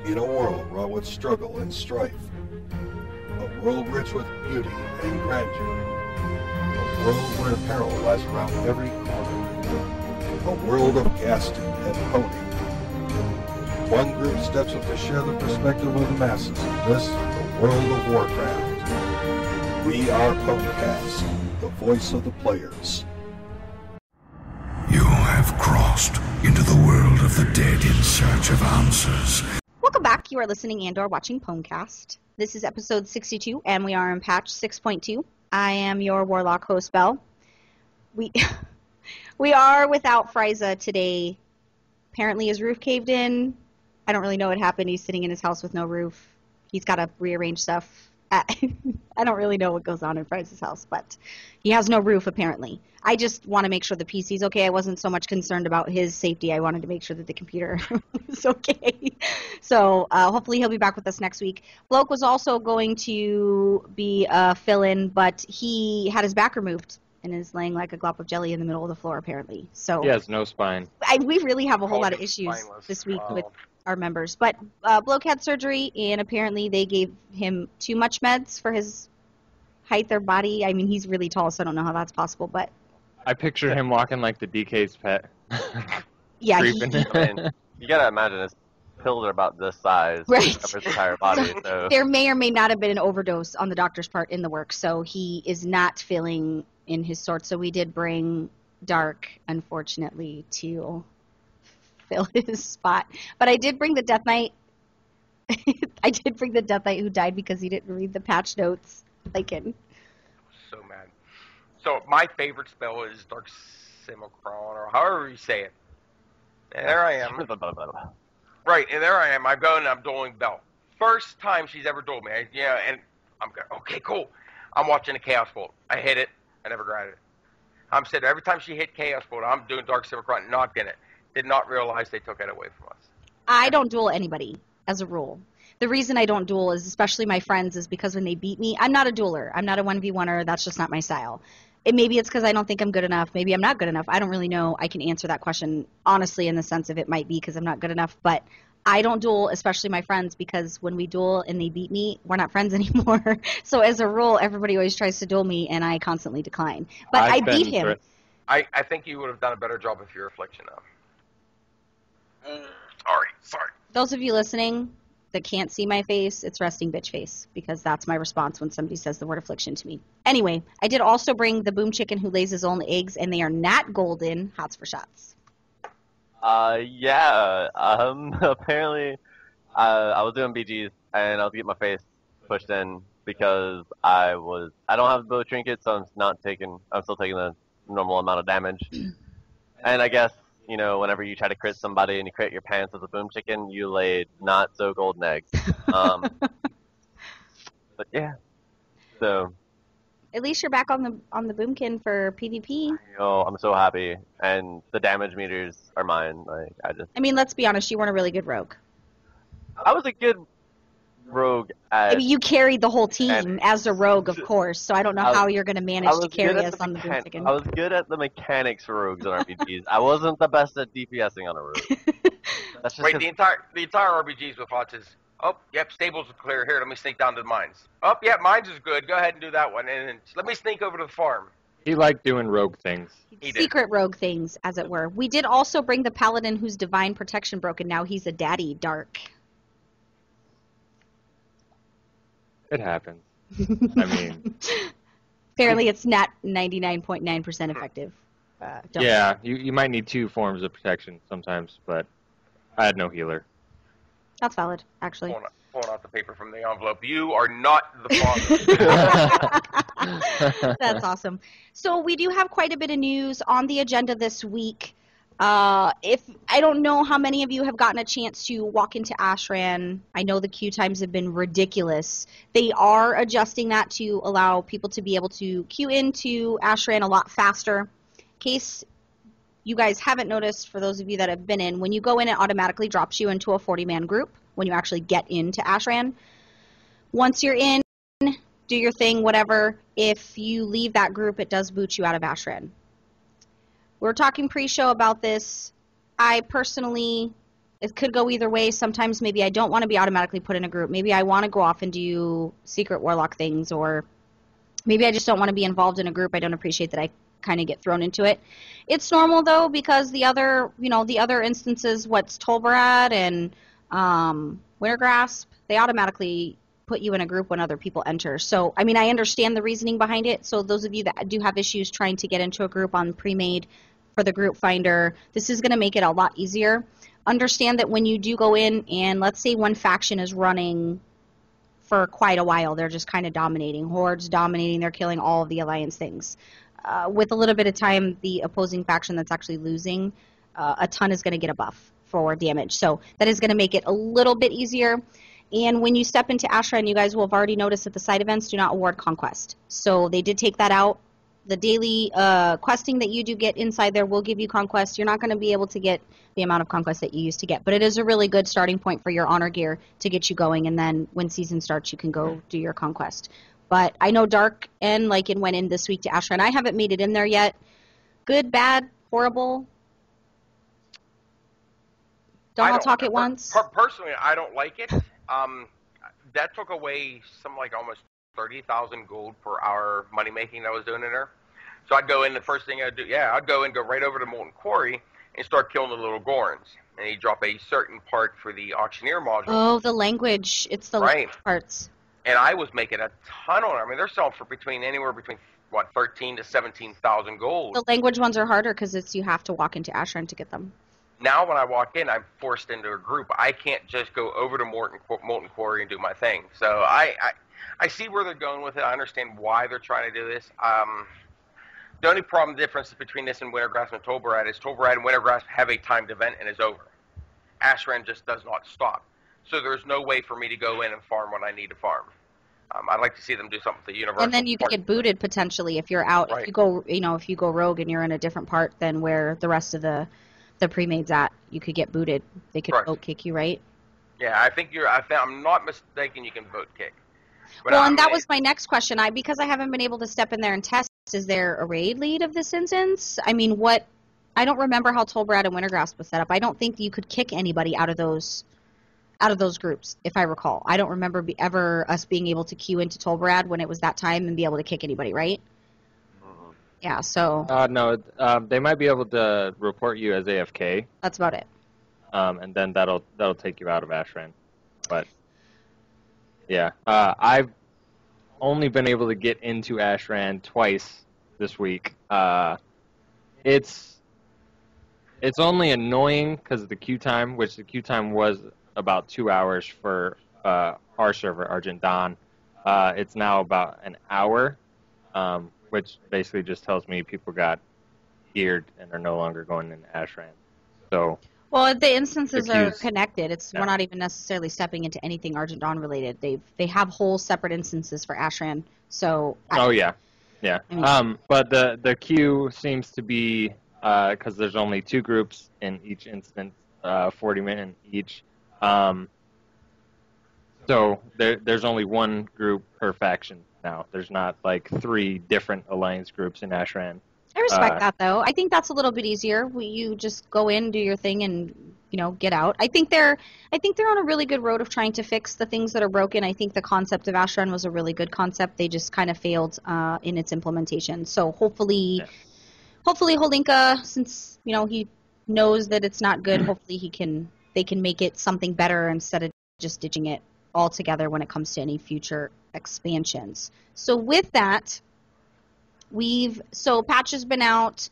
In a world wrought with struggle and strife, a world rich with beauty and grandeur, a world where peril lies around every corner, a world of casting and honing. One group steps up to share the perspective of the masses in this, the world of Warcraft. We are Pwnecast, the voice of the players. You have crossed into the world of the dead in search of answers. Welcome back. You are listening and/or watching Pwnecast. This is episode 62, and we are in patch 6.2. I am your Warlock host, Belle. We are without Frieza today. Apparently his roof caved in. I don't really know what happened. He's sitting in his house with no roof. He's got to rearrange stuff. I don't really know what goes on in Frieza's house, but he has no roof, apparently. I just want to make sure the PC's okay. I wasn't so much concerned about his safety. I wanted to make sure that the computer was okay. So hopefully he'll be back with us next week. Bloke was also going to be a fill-in, but he had his back removed and is laying like a glop of jelly in the middle of the floor, apparently. So he has no spine. We really have a whole lot of issues this week with our members. But Bloke had surgery, and apparently they gave him too much meds for his height or body. I mean, he's really tall, so I don't know how that's possible, but... I picture him walking like the DK's pet. Yeah, I mean, you gotta imagine his pills are about this size. Right. Covers his entire body. So. There may or may not have been an overdose on the doctor's part in the work, so he is not feeling in his sort. So we did bring Dark, unfortunately, to fill his spot. But I did bring the Death Knight. I did bring the Death Knight who died because he didn't read the patch notes. Lycan. So mad. So my favorite spell is Dark Simulacron, or however you say it. And there I am. Right, and there I am. I'm going and I'm dueling Belle. First time she's ever dueled me. And I'm going, okay, cool. I'm watching a Chaos Bolt. I hit it. I never grabbed it. I'm sitting every time she hit Chaos Bolt, I'm doing Dark Simulacron, not getting it. Did not realize they took it away from us. I don't duel anybody, as a rule. The reason I don't duel is, especially my friends, is because when they beat me, I'm not a dueler. I'm not a 1v1er. That's just not my style. Maybe it's because I don't think I'm good enough. Maybe I'm not good enough. I don't really know. I can answer that question honestly in the sense of it might be because I'm not good enough. But I don't duel, especially my friends, because when we duel and they beat me, we're not friends anymore. So as a rule, everybody always tries to duel me, and I constantly decline. But I beat him. I think you would have done a better job if you're Affliction, though. Sorry. Those of you listening that can't see my face, it's resting bitch face, because that's my response when somebody says the word Affliction to me. Anyway, I did also bring the boom chicken who lays his own eggs, and they are not golden. Hots for shots. Yeah. Apparently, I was doing BGs, and I was getting my face pushed in because I don't have the bow trinket, so I'm still taking the normal amount of damage. And I guess, you know, whenever you try to crit somebody and you crit your pants with a boom chicken, you laid not so golden eggs. But yeah, so. At least you're back on the boomkin for PvP. Oh, I'm so happy, and the damage meters are mine. I mean, let's be honest, you weren't a really good rogue. I was a good rogue. You carried the whole team as a rogue, of course. So I don't know how you're going to manage to carry us on the boom chicken. I was good at the mechanics for rogues on RPGs. I wasn't the best at DPSing on a rogue. That's just Wait, the entire RPGs with HOTS is, oh, yep, stables are clear. Here, let me sneak down to the mines. Oh, yep, mines is good. Go ahead and do that one. And then let me sneak over to the farm. He liked doing rogue things. Secret rogue things, as it were. We did also bring the paladin whose divine protection broke, and now he's a daddy, Dark. It happens. I mean... Apparently it's not 99.9% effective. Yeah, you might need two forms of protection sometimes, but I had no healer. That's valid, actually. Pulling out the paper from the envelope. You are not the father. That's awesome. So we do have quite a bit of news on the agenda this week. I don't know how many of you have gotten a chance to walk into Ashran. I know the queue times have been ridiculous. They are adjusting that to allow people to be able to queue into Ashran a lot faster. In case you guys haven't noticed, for those of you that have been in, when you go in, it automatically drops you into a 40-man group when you actually get into Ashran. Once you're in, do your thing, whatever. If you leave that group, it does boot you out of Ashran. We were talking pre-show about this. I personally it could go either way. Sometimes maybe I don't want to be automatically put in a group. Maybe I want to go off and do secret warlock things, or maybe I just don't want to be involved in a group. I don't appreciate that I kind of get thrown into it. It's normal though, because the other instances, what's Tolbarad and Wintergrasp, they automatically put you in a group when other people enter. So, I mean, I understand the reasoning behind it. So those of you that do have issues trying to get into a group on pre-made for the group finder, this is going to make it a lot easier. Understand that when you do go in and let's say one faction is running for quite a while, they're just kind of dominating, hordes dominating, they're killing all of the alliance things. With a little bit of time, the opposing faction that's actually losing, a ton is going to get a buff for damage. So that is going to make it a little bit easier. And when you step into Ashran, you guys will have already noticed that the side events do not award conquest. So they did take that out. The daily questing that you do get inside there will give you conquest. You're not going to be able to get the amount of conquest that you used to get. But it is a really good starting point for your honor gear to get you going. And then when season starts, you can go do your conquest. But I know Dark and Lycan went in this week to Ashran. I haven't made it in there yet. Good, bad, horrible? Don't all talk at once? Personally, I don't like it. That took away something like almost 30,000 gold per hour money making that I was doing in there. So I'd go in, the first thing I'd do, I'd go right over to Molten Quarry and start killing the little Gorons. And he'd drop a certain part for the auctioneer module. Oh, the language. It's the language parts. And I was making a ton on it. I mean, they're selling for anywhere between, 13 to 17,000 gold. The language ones are harder because you have to walk into Ashran to get them. Now when I walk in, I'm forced into a group. I can't just go over to Molten Quarry and do my thing. So I see where they're going with it. I understand why they're trying to do this. The only difference between this and Wintergrasp and Tolbarad is Tolbarad and Wintergrasp have a timed event and is over. Ashran just does not stop. So there's no way for me to go in and farm what I need to farm. I'd like to see them do something with the universal. And then you could get booted potentially if you're out. Right. If you go rogue and you're in a different part than where the rest of the pre-made's at, you could get booted. They could vote kick you, right? Yeah, I think I'm not mistaken. You can vote kick. But that was my next question. Because I haven't been able to step in there and test. Is there a raid lead of this instance? I mean, I don't remember how Tolbarad and Wintergrasp was set up. I don't think you could kick anybody out of those groups, if I recall. I don't remember ever us being able to queue into Tolbarad when it was that time and be able to kick anybody, right? Mm-hmm. Yeah, so... No, they might be able to report you as AFK. That's about it. And then that'll take you out of Ashran. But, yeah. I've only been able to get into Ashran twice this week. It's only annoying because of the queue time, which the queue time was about 2 hours for our server, Argent Dawn. It's now about an hour, which basically just tells me people got geared and are no longer going into Ashran. So, well, the instances are connected. We're not even necessarily stepping into anything Argent Dawn related. They have whole separate instances for Ashran. So. Yeah. But the queue seems to be because there's only 2 groups in each instance, 40 minutes each. So there's only 1 group per faction now. There's not like 3 different alliance groups in Ashran. I respect that though. I think that's a little bit easier. You just go in, do your thing, and get out. I think they're on a really good road of trying to fix the things that are broken. I think the concept of Ashran was a really good concept. They just kind of failed in its implementation. So hopefully Holinka, since he knows that it's not good, hopefully they can make it something better instead of just ditching it altogether when it comes to any future expansions. So with that, patch has been out.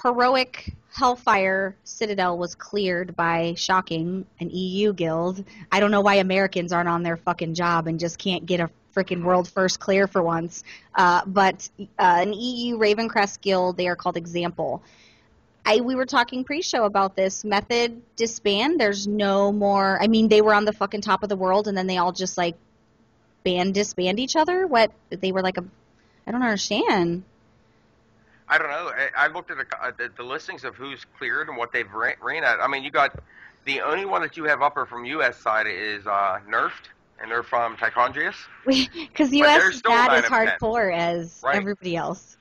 Heroic Hellfire Citadel was cleared by, shocking, an EU guild. I don't know why Americans aren't on their fucking job and just can't get a freaking world first clear for once. But an EU Ravencrest guild, they are called Example. We were talking pre-show about this. Method disband. There's no more. I mean, they were on the fucking top of the world, and then they all just like disband each other. What? They were like I don't understand. I don't know. I looked at the listings of who's cleared and what they've ran at. I mean, you got the only one that you have upper from U.S. side is nerfed, and they're from Tichondrius. Because U.S. is not as hardcore as everybody else.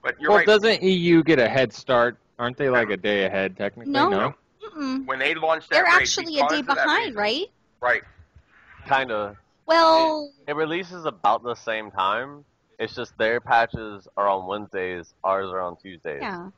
But you're right. Doesn't EU get a head start? Aren't they like a day ahead technically? No. when they launched that They're raid, actually a because day of that behind, reason. right? Right. Kind of. Well, It releases about the same time. It's just their patches are on Wednesdays, ours are on Tuesdays. yeah.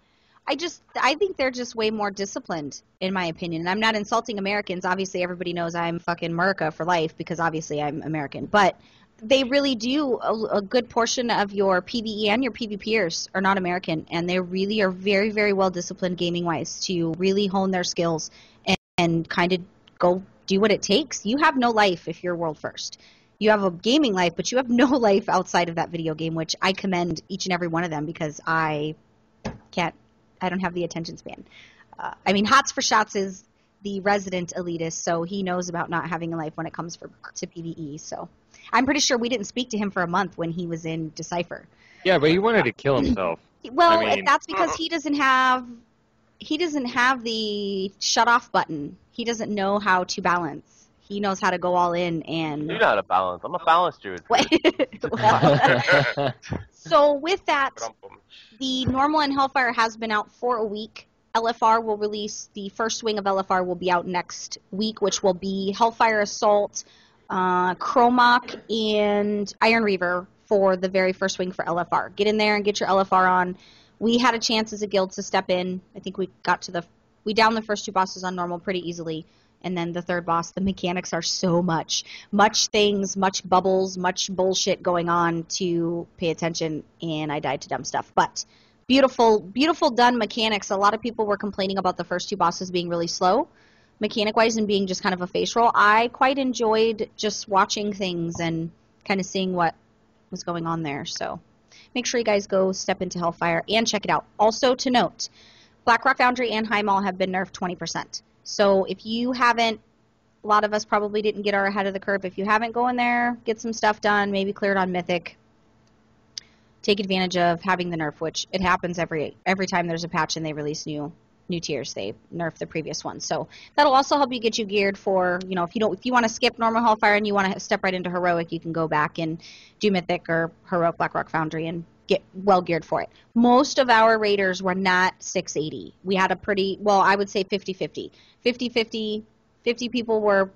I think they're just way more disciplined, in my opinion. And I'm not insulting Americans. Obviously, everybody knows I'm fucking America for life because obviously I'm American. But they really do, a good portion of your PvE and your PvPers are not American. And they really are very, very well disciplined gaming-wise to really hone their skills and kind of go do what it takes. You have no life if you're world first. You have a gaming life, but you have no life outside of that video game, which I commend each and every one of them because I don't have the attention span. I mean, Hots for Shots is the resident elitist, so he knows about not having a life when it comes to PvE. So I'm pretty sure we didn't speak to him for a month when he was in Decipher. Yeah, but he wanted to kill himself. Well, I mean, that's because he doesn't have the shut off button. He doesn't know how to balance. He knows how to go all in and. You know how to balance. I'm a balance druid. Well, so with that, the normal and Hellfire has been out for a week. LFR will release, the first swing of LFR will be out next week, which will be Hellfire Assault, Chromok, and Iron Reaver for the very first swing for LFR. Get in there and get your LFR on. We had a chance as a guild to step in. I think we downed the first two bosses on normal pretty easily. And then the third boss, the mechanics are so much things, much bubbles, much bullshit going on to pay attention, and I died to dumb stuff. But beautiful done mechanics. A lot of people were complaining about the first two bosses being really slow, mechanic-wise, and being just kind of a face roll. I quite enjoyed just watching things and kind of seeing what was going on there. So make sure you guys go step into Hellfire and check it out. Also to note, Blackrock Foundry and Highmaul have been nerfed 20%. So if you haven't, a lot of us probably didn't get our ahead of the curve. If you haven't, go in there, get some stuff done, maybe clear it on Mythic. Take advantage of having the nerf, which it happens every time there's a patch and they release new tiers. They nerf the previous one. So that'll also help you get you geared for, if you want to skip normal Hellfire and you want to step right into Heroic, you can go back and do Mythic or Heroic Blackrock Foundry and get well geared for it. Most of our raiders were not 680. We had a pretty, I would say 50-50. 50-50 people were,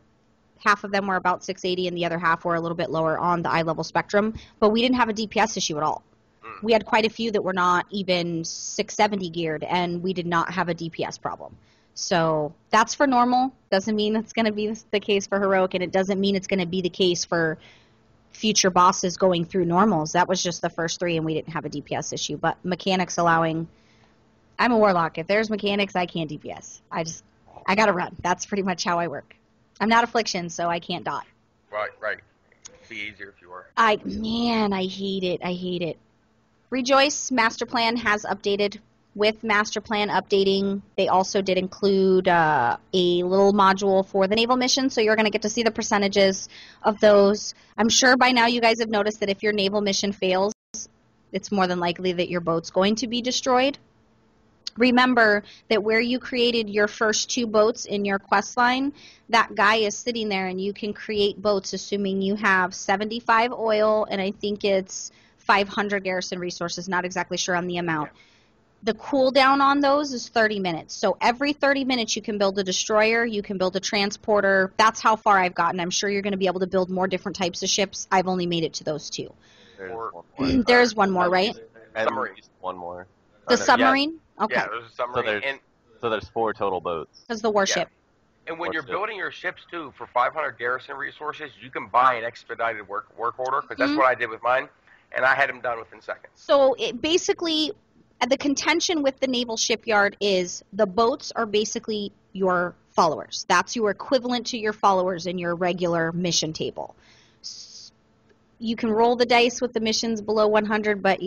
half of them were about 680 and the other half were a little bit lower on the eye level spectrum, but we didn't have a DPS issue at all. We had quite a few that were not even 670 geared and we did not have a DPS problem. So that's for normal. Doesn't mean it's going to be the case for Heroic, and it doesn't mean it's going to be the case for future bosses going through normals. That was just the first three and we didn't have a DPS issue, but mechanics allowing, I'm a warlock. If there's mechanics, I can't DPS. I gotta run. That's pretty much how I work. I'm not Affliction, so I can't dot. Right. It'd be easier if you were. I hate it. Rejoice Master Plan has updated. With Master Plan updating, they also did include a little module for the naval mission, so you're going to get to see the percentages of those. I'm sure by now you guys have noticed that if your naval mission fails, it's more than likely that your boat's going to be destroyed. Remember that where you created your first two boats in your quest line, that guy is sitting there and you can create boats assuming you have 75 oil and I think it's 500 garrison resources, not exactly sure on the amount. The cooldown on those is 30 minutes. So every 30 minutes you can build a destroyer, you can build a transporter. That's how far I've gotten. I'm sure you're going to be able to build more different types of ships. I've only made it to those two. There's one more, right? Submarine. One more. The submarine? Yeah. Okay. Yeah, there's a submarine. So there's 4 total boats. Because the warship. Yeah. And when you're building your ships, too, for 500 garrison resources, you can buy an expedited work order, because that's what I did with mine, and I had them done within seconds. So basically, the contention with the naval shipyard is the boats are basically your followers. That's your equivalent to your followers in your regular mission table. You can roll the dice with the missions below 100, but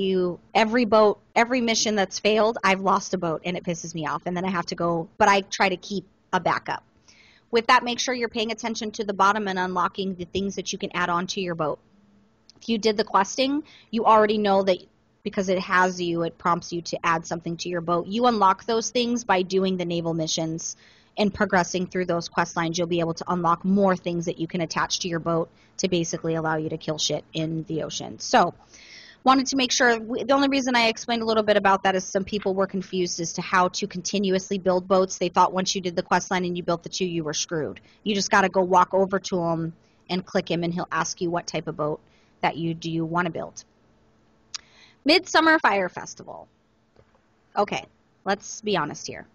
every mission that's failed, I've lost a boat, and it pisses me off, and then I have to go, but I try to keep a backup. With that, make sure you're paying attention to the bottom and unlocking the things that you can add on to your boat. If you did the questing, you already know that because it prompts you to add something to your boat. You unlock those things by doing the naval missions and progressing through those quest lines. You'll be able to unlock more things that you can attach to your boat to basically allow you to kill shit in the ocean. So Wanted to make sure, the only reason I explained a little bit about that is some people were confused as to how to continuously build boats. They thought once you did the quest line and you built the 2, you were screwed. You just got to go walk over to him and click him, and he'll ask you what type of boat that you want to build. Midsummer Fire Festival. Okay, let's be honest here.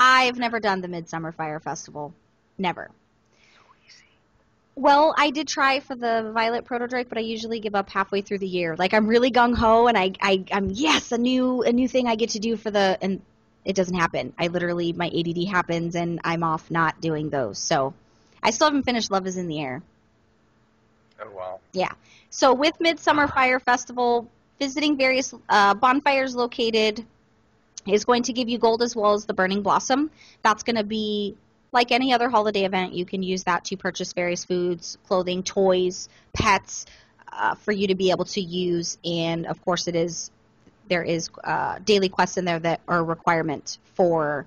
I've never done the Midsummer Fire Festival. Never. Well, I did try for the Violet Protodrake, but I usually give up halfway through the year. Like, I'm really gung-ho, and I'm yes, a new thing I get to do and it doesn't happen. I literally, my ADD happens, and I'm off not doing those. So, I still haven't finished Love is in the Air. Oh, wow. Yeah. So, with Midsummer Fire Festival, visiting various bonfires located is going to give you gold as well as the Burning Blossom. That's going to be... like any other holiday event, you can use that to purchase various foods, clothing, toys, pets, for you to be able to use. And, of course, there is daily quests in there that are a requirement for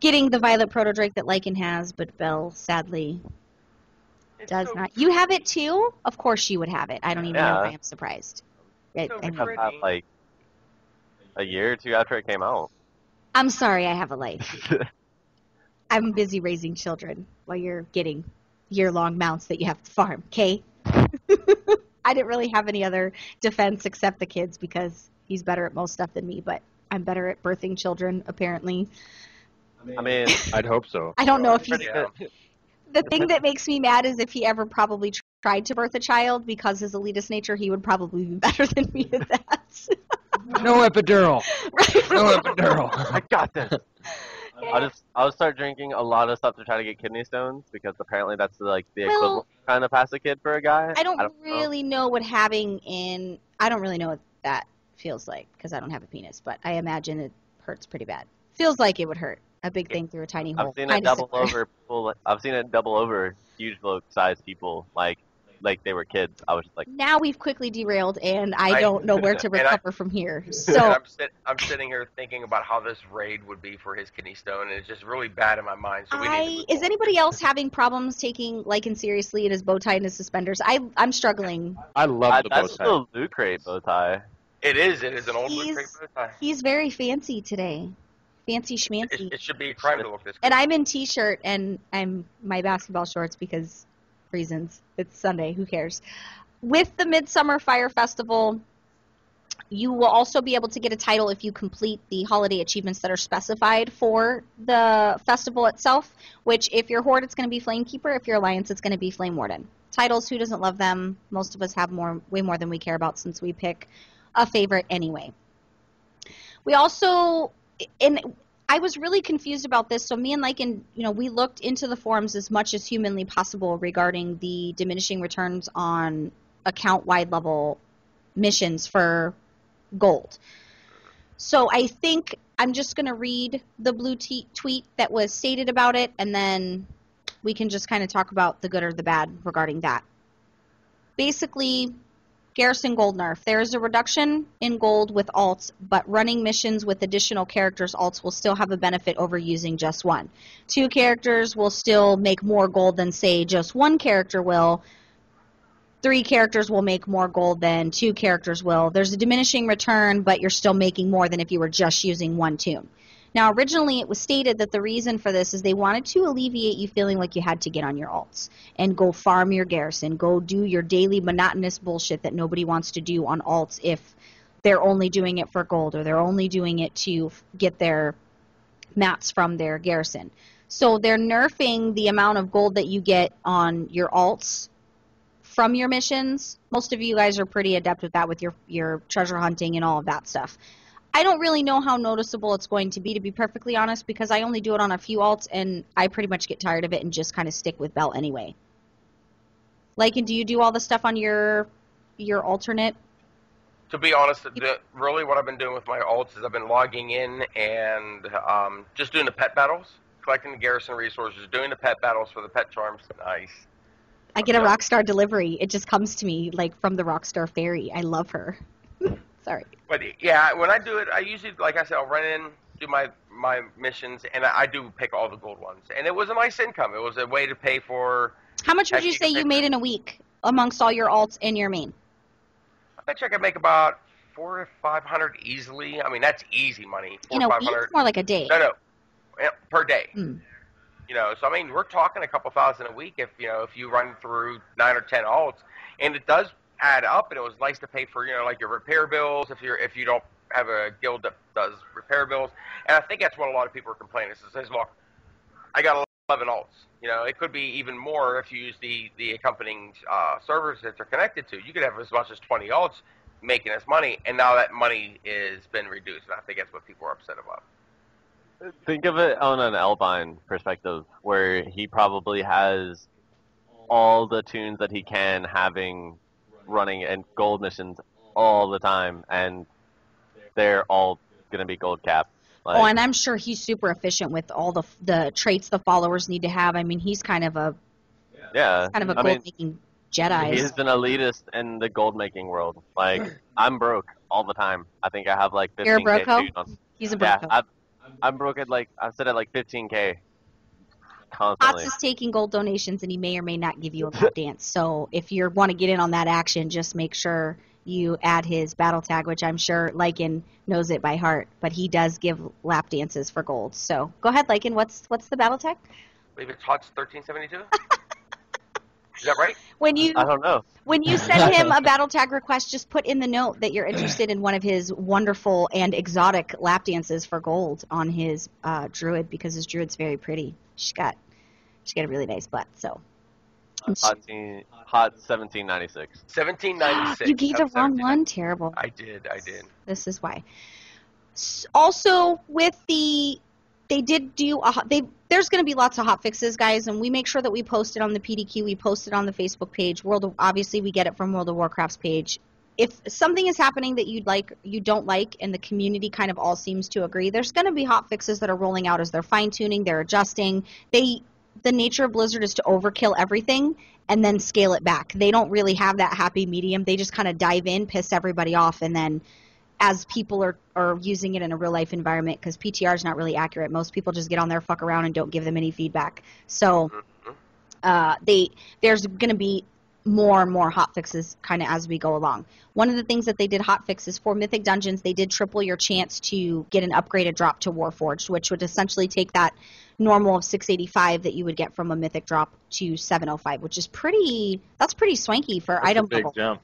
getting the Violet Protodrake that Lycan has, but Belle, sadly, does not. You have it, too? Of course you would have it. I don't even know if I am surprised. I have, like, a year or two after it came out. I'm sorry, I have a life. I'm busy raising children while you're getting year-long mounts that you have to farm, okay? I didn't really have any other defense except the kids because he's better at most stuff than me, but I'm better at birthing children, apparently. I mean, I'd hope so. I don't know if the thing that makes me mad is if he ever probably tried to birth a child, because his elitist nature, he would probably be better than me at that. No epidural. Right? No epidural. I got this. I'll start drinking a lot of stuff to try to get kidney stones because apparently that's like the equivalent kind of pass a kid for a guy. I don't really know what I don't really know what that feels like because I don't have a penis, but I imagine it hurts pretty bad. Feels like it would hurt. A big thing through a tiny hole. I've seen it double over people. I've seen it double over huge sized people like they were kids. I was just like, now we've quickly derailed, and I don't know where to recover from here. So I'm sitting here thinking about how this raid would be for his kidney stone, and it's just really bad in my mind. So is anybody else having problems taking Lycan seriously in his bow tie and his suspenders? I'm struggling. I love the bow tie. That's still a loot crate bow tie. It is an old loot crate bow tie. He's very fancy today. Fancy schmancy. It should be a crime to look this good. And I'm in t-shirt and I'm my basketball shorts because reasons. It's Sunday. Who cares? With the Midsummer Fire Festival, you will also be able to get a title if you complete the holiday achievements that are specified for the festival itself, which if you're Horde, it's going to be Flamekeeper. If you're Alliance, it's going to be Flame Warden. Titles, who doesn't love them? Most of us have way more than we care about since we pick a favorite anyway. We also... and I was really confused about this, so me and Lycan, we looked into the forums as much as humanly possible regarding the diminishing returns on account-wide level missions for gold. So I think I'm just going to read the blue tweet that was stated about it, and then we can just kind of talk about the good or the bad regarding that. Basically... Garrison gold nerf. There is a reduction in gold with alts, but running missions with additional characters' alts will still have a benefit over using just one. 2 characters will still make more gold than, say, just 1 character will. 3 characters will make more gold than 2 characters will. There's a diminishing return, but you're still making more than if you were just using 1 tune. Now, originally it was stated that the reason for this is they wanted to alleviate you feeling like you had to get on your alts and go farm your garrison, go do your daily monotonous bullshit that nobody wants to do on alts if they're only doing it for gold or they're only doing it to get their mats from their garrison. So they're nerfing the amount of gold that you get on your alts from your missions. Most of you guys are pretty adept with that with your treasure hunting and all of that stuff. I don't really know how noticeable it's going to be perfectly honest, because I only do it on a few alts, and I pretty much get tired of it and just kind of stick with Bell anyway. Lycan, do you do all the stuff on your alternate? To be honest, really what I've been doing with my alts is I've been logging in and just doing the pet battles, collecting the garrison resources, doing the pet battles for the pet charms. Nice. I get a Rockstar delivery. It just comes to me like from the Rockstar Fairy. I love her. Sorry. But yeah, when I do it, I usually, like I said, I'll run in, do my missions, and I do pick all the gold ones. And it was a nice income. It was a way to pay for... How much would you say you made in a week amongst all your alts and your main? bet you I could make about 400 to 500 easily. I mean, that's easy money. 400 to 500. It's more like a day. No, per day. Mm. You know, so I mean, we're talking a couple thousand a week if you run through 9 or 10 alts, and it does add up. And it was nice to pay for like your repair bills if you don't have a guild that does repair bills. And I think that's what a lot of people are complaining. It says, look, I got 11 alts. You know, it could be even more if you use the accompanying servers that they're connected to. You could have as much as 20 alts making us money, and now that money is been reduced. And I think that's what people are upset about. Think of it on an Elvine perspective, where he probably has all the tunes that he can having running and gold missions all the time, and they're all going to be gold cap. And I'm sure he's super efficient with all the traits the followers need to have. I mean, he's kind of a gold-making Jedi. He's an elitist in the gold-making world. Like, I'm broke all the time. I think I have like 15K. You're a broco? He's a broco. Yeah, I'm broke at I sit at like 15K constantly. Hots is taking gold donations, and he may or may not give you a lap dance. So if you want to get in on that action, just make sure you add his battle tag, which I'm sure Lycan knows it by heart, but he does give lap dances for gold. So go ahead, Lycan. What's the battle tag? I believe it's Hots 1372. Is that right? I don't know. When you send him a battle tag request, just put in the note that you're interested in one of his wonderful and exotic lap dances for gold on his druid, because his druid's very pretty. She's got a really nice butt. So. Hot 1796. 1796. You gave the wrong one? Terrible. I did. This is why. Also, with they did do there's going to be lots of hot fixes, guys, and we make sure that we post it on the PDQ, we post it on the Facebook page. Obviously, we get it from World of Warcraft's page. If something is happening that you don't like, and the community kind of all seems to agree, there's going to be hot fixes that are rolling out as they're fine-tuning, they're adjusting. The nature of Blizzard is to overkill everything and then scale it back. They don't really have that happy medium. They just kind of dive in, piss everybody off, and then as people are using it in a real-life environment, because PTR is not really accurate. Most people just get on there, fuck around, and don't give them any feedback. So there's going to be more and more hotfixes kind of as we go along. One of the things that they did hotfixes for Mythic Dungeons, they did triple your chance to get an upgraded drop to Warforged, which would essentially take that normal of 685 that you would get from a Mythic drop to 705, which is pretty swanky for item level.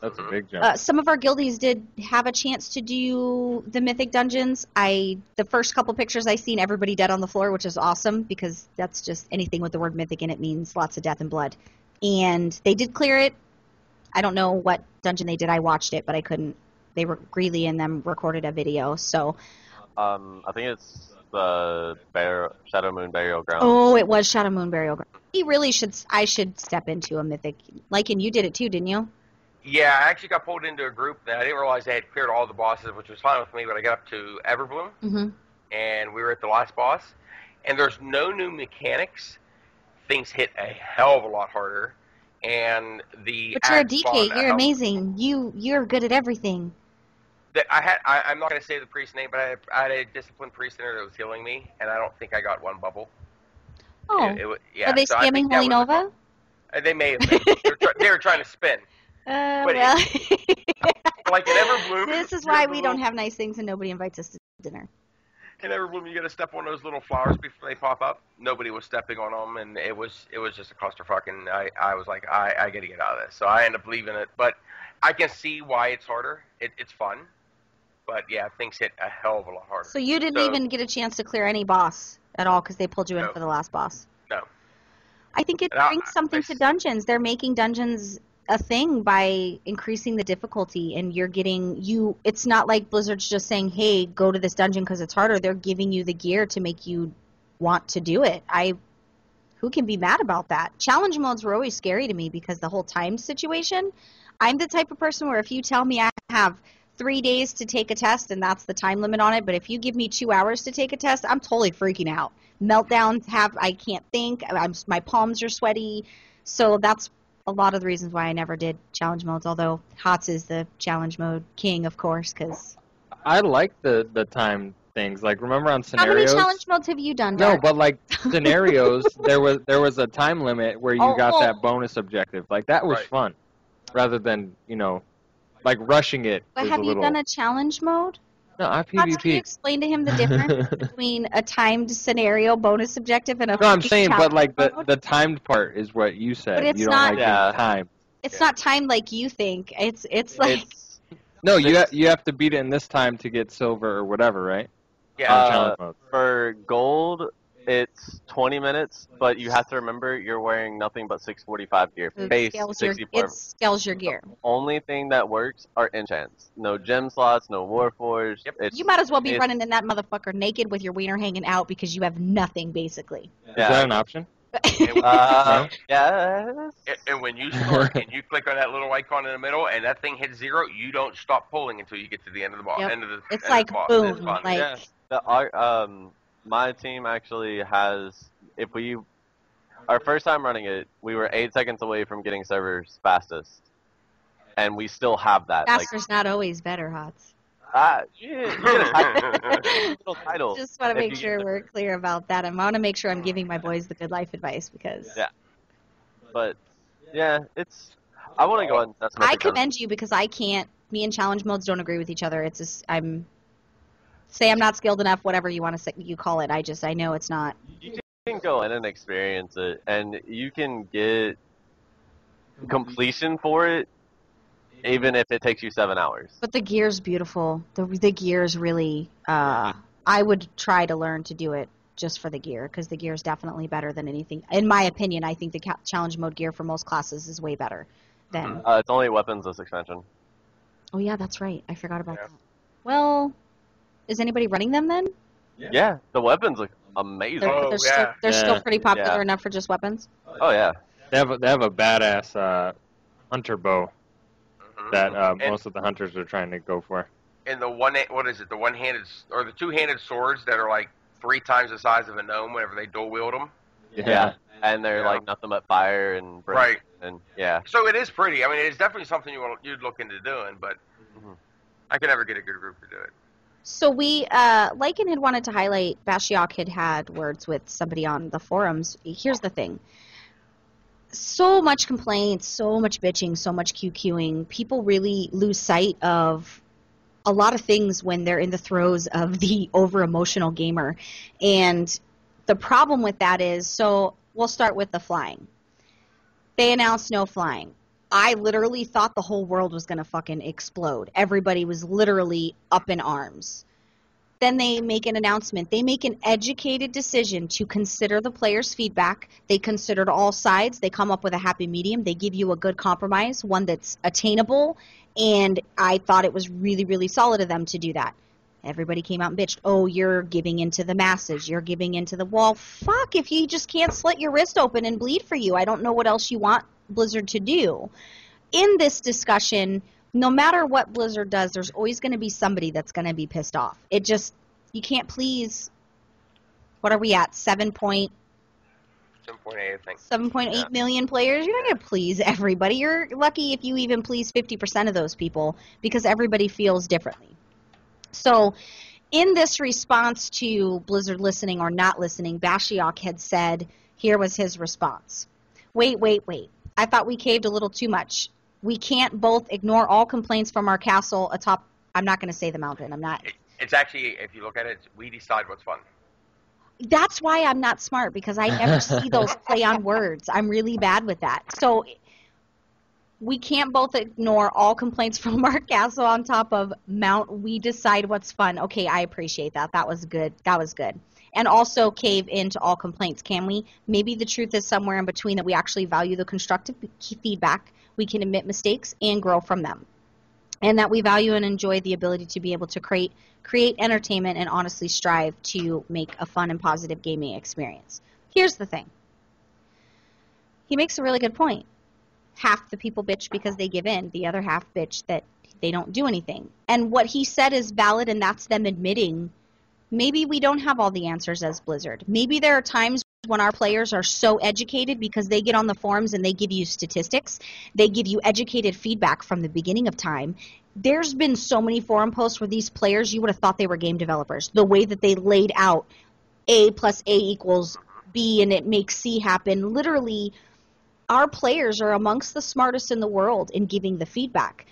That's a big jump. Some of our guildies did have a chance to do the Mythic Dungeons. The first couple pictures I seen, everybody dead on the floor, which is awesome, because that's just anything with the word Mythic in it means lots of death and blood. And they did clear it. I don't know what dungeon they did. I watched it, but I couldn't. They were Greeley and them recorded a video. So, I think it's the Shadow Moon Burial Ground. Oh, it was Shadow Moon Burial Ground. I should step into a Mythic. Lycan, you did it too, didn't you? Yeah, I actually got pulled into a group that I didn't realize they had cleared all the bosses, which was fine with me, but I got up to Everbloom, and we were at the last boss, and there's no new mechanics. Things hit a hell of a lot harder, and But you're a DK. You're amazing. You're good at everything. I'm not going to say the priest's name, but I had a disciplined priest in there that was healing me, and I don't think I got one bubble. Oh. Are they spamming Holy Nova? They may have been. They were trying to spin. But well. Like in Everbloom. This is why we don't have nice things and nobody invites us to dinner. In Everbloom, you got to step on those little flowers before they pop up. Nobody was stepping on them, and it was just a clusterfuck. And I was like, I got to get out of this. So I ended up leaving it. But I can see why it's harder. It's fun. But yeah, things hit a hell of a lot harder. So you didn't even get a chance to clear any boss at all because they pulled you in for the last boss? No. I think it brings something to dungeons. They're making dungeons a thing by increasing the difficulty, and it's not like Blizzard's just saying, hey, go to this dungeon because it's harder. They're giving you the gear to make you want to do it. Who can be mad about that? Challenge modes were always scary to me because the whole time situation. I'm the type of person where if you tell me I have 3 days to take a test and that's the time limit on it, but if you give me 2 hours to take a test, I'm totally freaking out. Meltdowns I can't think, my palms are sweaty, so that's a lot of the reasons why I never did challenge modes, although HOTS is the challenge mode king, of course, because... I like the time things. Like, remember on scenarios... How many challenge modes have you done, No, Dark? but like scenarios, there was a time limit where you got that bonus objective. Like, that was fun, rather than, like rushing it. But is have a you little... done a challenge mode? No, I Can you PvP. explain to him the difference between a timed scenario bonus objective and a No, I'm fucking saying, but like challenge mode? the timed part is what you said. But it's you don't not- like Yeah. being timed. It's not timed like you think. It's like No, you have to beat it in this time to get silver or whatever, right? Yeah. On challenge mode. For gold, it's 20 minutes, but you have to remember you're wearing nothing but 645 gear. Base 64. it scales your gear. Only thing that works are enchants. No gem slots, no warforged. Yep. It's, You might as well be it's- running in that motherfucker naked with your wiener hanging out because you have nothing basically. Is that an option? Yes. And when you start and you click on that little icon in the middle and that thing hits 0, you don't stop pulling until you get to the end of the boss. Yep. End of the, It's end like of the boss. boom, It's fun. like Yeah. My team actually has. Our first time running it, we were 8 seconds away from getting servers fastest, and we still have that. faster's not always better, Hots. You get a little title. Just want to if make you sure get we're clear about that. I want to make sure I'm giving my boys the good life advice because Yeah. But yeah, it's. I want to go ahead and test I Mythic then. commend you because I can't. Me and challenge modes don't agree with each other. It's just I'm not skilled enough. Whatever you want to say, you call it. I know it's not. You can go in and experience it, and you can get completion for it, even if it takes you 7 hours. But the gear's beautiful. The gear's really. I would try to learn to do it just for the gear because the gear is definitely better than anything. In my opinion, I think the challenge mode gear for most classes is way better than. It's only weapons this expansion. Oh yeah, that's right. I forgot about Yeah. that. Well, is anybody running them then? Yeah, the weapons look amazing. Oh, yeah. They're still Yeah. pretty popular Yeah. enough for just weapons. Oh yeah. They have a badass hunter bow Mhm. that And- most of the hunters are trying to go for. And the the one-handed or the two-handed swords that are like 3 times the size of a gnome whenever they dual wield them. Yeah. And they're Yeah. like nothing but fire and brick. Right. And yeah. So it is pretty. I mean, it's definitely something you'd look into doing, but Mhm. I could never get a good group to do it. So we, Lycan had wanted to highlight, Bashiok had words with somebody on the forums. Here's the thing. So much complaints, so much bitching, so much QQing. People really lose sight of a lot of things when they're in the throes of the over-emotional gamer. And the problem with that is, so we'll start with the flying. They announced no flying. I literally thought the whole world was going to fucking explode. Everybody was literally up in arms. Then they make an announcement. They make an educated decision to consider the players' feedback. They considered all sides. They come up with a happy medium. They give you a good compromise, one that's attainable. And I thought it was really, really solid of them to do that. Everybody came out and bitched, oh, you're giving into the masses. You're giving into the wall. Fuck, if you just can't slit your wrist open and bleed for you. I don't know what else you want Blizzard to do. In this discussion, no matter what Blizzard does, there's always going to be somebody that's going to be pissed off. It just, you can't please, what are we at, 7.8 7.8, I think. 7.8 million players? You're not going to please everybody. You're lucky if you even please 50% of those people because everybody feels differently. So in this response to Blizzard listening or not listening, Bashiok had said, here was his response. Wait. I thought we caved a little too much. We can't both ignore all complaints from our castle atop, I'm not going to say the mountain. I'm not. It's actually, if you look at it, we decide what's fun. That's why I'm not smart because I never see those play on words. I'm really bad with that. So we can't both ignore all complaints from our castle on top of Mount. We decide what's fun. Okay, I appreciate that. That was good. And also cave into all complaints, can we? Maybe the truth is somewhere in between that we actually value the constructive feedback. We can admit mistakes and grow from them. And that we value and enjoy the ability to be able to create entertainment and honestly strive to make a fun and positive gaming experience. Here's the thing. He makes a really good point. Half the people bitch because they give in. The other half bitch that they don't do anything. And what he said is valid, and that's them admitting maybe we don't have all the answers as Blizzard. Maybe there are times when our players are so educated because they get on the forums and they give you statistics. They give you educated feedback from the beginning of time. There's been so many forum posts where these players, you would have thought they were game developers. The way that they laid out A plus A equals B and it makes C happen. Literally, our players are amongst the smartest in the world in giving the feedback.